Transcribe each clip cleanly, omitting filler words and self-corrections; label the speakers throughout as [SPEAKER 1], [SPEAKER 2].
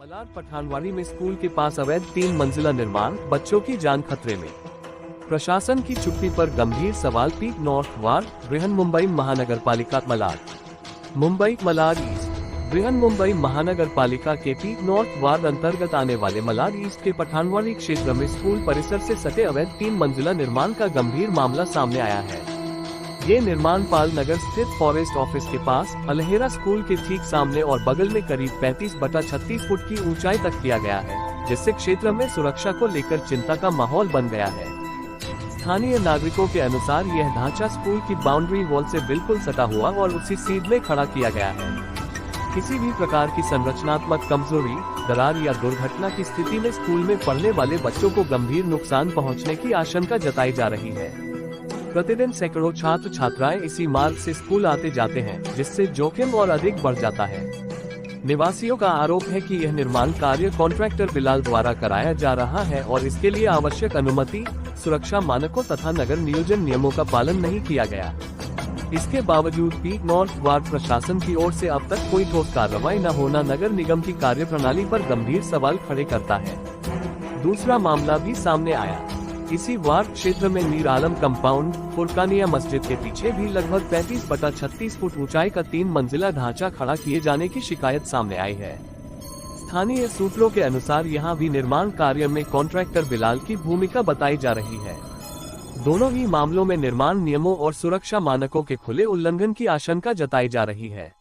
[SPEAKER 1] मलाड पठानवाड़ी में स्कूल के पास अवैध 3 मंजिला निर्माण, बच्चों की जान खतरे में। प्रशासन की चुप्पी पर गंभीर सवाल। पीक नॉर्थ वार्ड, बृहन्मुंबई महानगर पालिका मलाड। मुंबई मलाड ईस्ट। बृहन्मुंबई महानगर पालिका के पीक नॉर्थ वार्ड अंतर्गत आने वाले मलाड ईस्ट के पठानवाड़ी क्षेत्र में स्कूल परिसर से सटे अवैध 3 मंजिला निर्माण का गंभीर मामला सामने आया है। ये निर्माण पाल नगर स्थित फॉरेस्ट ऑफिस के पास अलहेरा स्कूल के ठीक सामने और बगल में करीब 35/36 फुट की ऊंचाई तक किया गया है, जिससे क्षेत्र में सुरक्षा को लेकर चिंता का माहौल बन गया है। स्थानीय नागरिकों के अनुसार यह ढांचा स्कूल की बाउंड्री वॉल से बिल्कुल सटा हुआ और उसी सीध में खड़ा किया गया है। किसी भी प्रकार की संरचनात्मक कमजोरी, दरार या दुर्घटना की स्थिति में स्कूल में पढ़ने वाले बच्चों को गंभीर नुकसान पहुंचने की आशंका जताई जा रही है। प्रतिदिन सैकड़ों छात्र छात्राएं इसी मार्ग से स्कूल आते जाते हैं, जिससे जोखिम और अधिक बढ़ जाता है। निवासियों का आरोप है कि यह निर्माण कार्य कॉन्ट्रैक्टर बिलाल द्वारा कराया जा रहा है और इसके लिए आवश्यक अनुमति, सुरक्षा मानकों तथा नगर नियोजन नियमों का पालन नहीं किया गया। इसके बावजूद पीक नॉर्थ वार्ड प्रशासन की ओर से अब तक कोई ठोस कार्रवाई न होना नगर निगम की कार्यप्रणाली पर गंभीर सवाल खड़े करता है। दूसरा मामला भी सामने आया। इसी वार्ड क्षेत्र में मीर आलम कंपाउंड, फुरकानिया मस्जिद के पीछे भी लगभग 35/36 फुट ऊंचाई का 3 मंजिला ढांचा खड़ा किए जाने की शिकायत सामने आई है। स्थानीय सूत्रों के अनुसार यहां भी निर्माण कार्य में कॉन्ट्रैक्टर बिलाल की भूमिका बताई जा रही है। दोनों ही मामलों में निर्माण नियमों और सुरक्षा मानकों के खुले उल्लंघन की आशंका जताई जा रही है।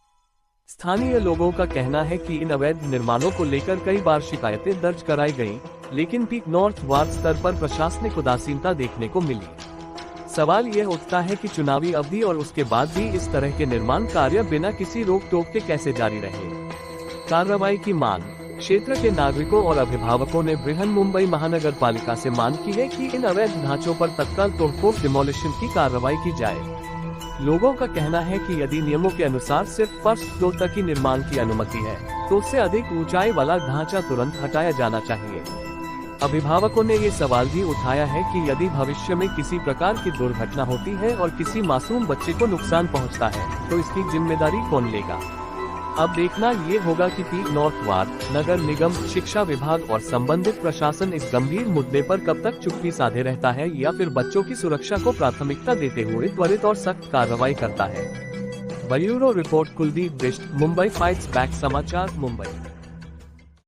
[SPEAKER 1] स्थानीय लोगों का कहना है कि इन अवैध निर्माणों को लेकर कई बार शिकायतें दर्ज कराई गईं, लेकिन पीक नॉर्थ वार्ड स्तर पर प्रशासनिक उदासीनता देखने को मिली। सवाल यह उठता है कि चुनावी अवधि और उसके बाद भी इस तरह के निर्माण कार्य बिना किसी रोक टोक के कैसे जारी रहे। कार्रवाई की मांग। क्षेत्र के नागरिकों और अभिभावकों ने बृहन्मुंबई महानगर पालिका से मांग की है कि इन अवैध ढांचों पर तत्काल तोड़फोड़ डिमोलिशन की कार्रवाई की जाए। लोगों का कहना है कि यदि नियमों के अनुसार सिर्फ फर्स्ट फ्लोर तक ही निर्माण की अनुमति है, तो उससे अधिक ऊंचाई वाला ढांचा तुरंत हटाया जाना चाहिए। अभिभावकों ने ये सवाल भी उठाया है कि यदि भविष्य में किसी प्रकार की दुर्घटना होती है और किसी मासूम बच्चे को नुकसान पहुंचता है, तो इसकी जिम्मेदारी कौन लेगा। अब देखना ये होगा कि पीक नॉर्थ वार्ड, नगर निगम, शिक्षा विभाग और संबंधित प्रशासन इस गंभीर मुद्दे पर कब तक चुप्पी साधे रहता है या फिर बच्चों की सुरक्षा को प्राथमिकता देते हुए त्वरित और सख्त कार्रवाई करता है। Bureau report, Kuldeep Bisht, Mumbai fights back, समाचार, मुंबई।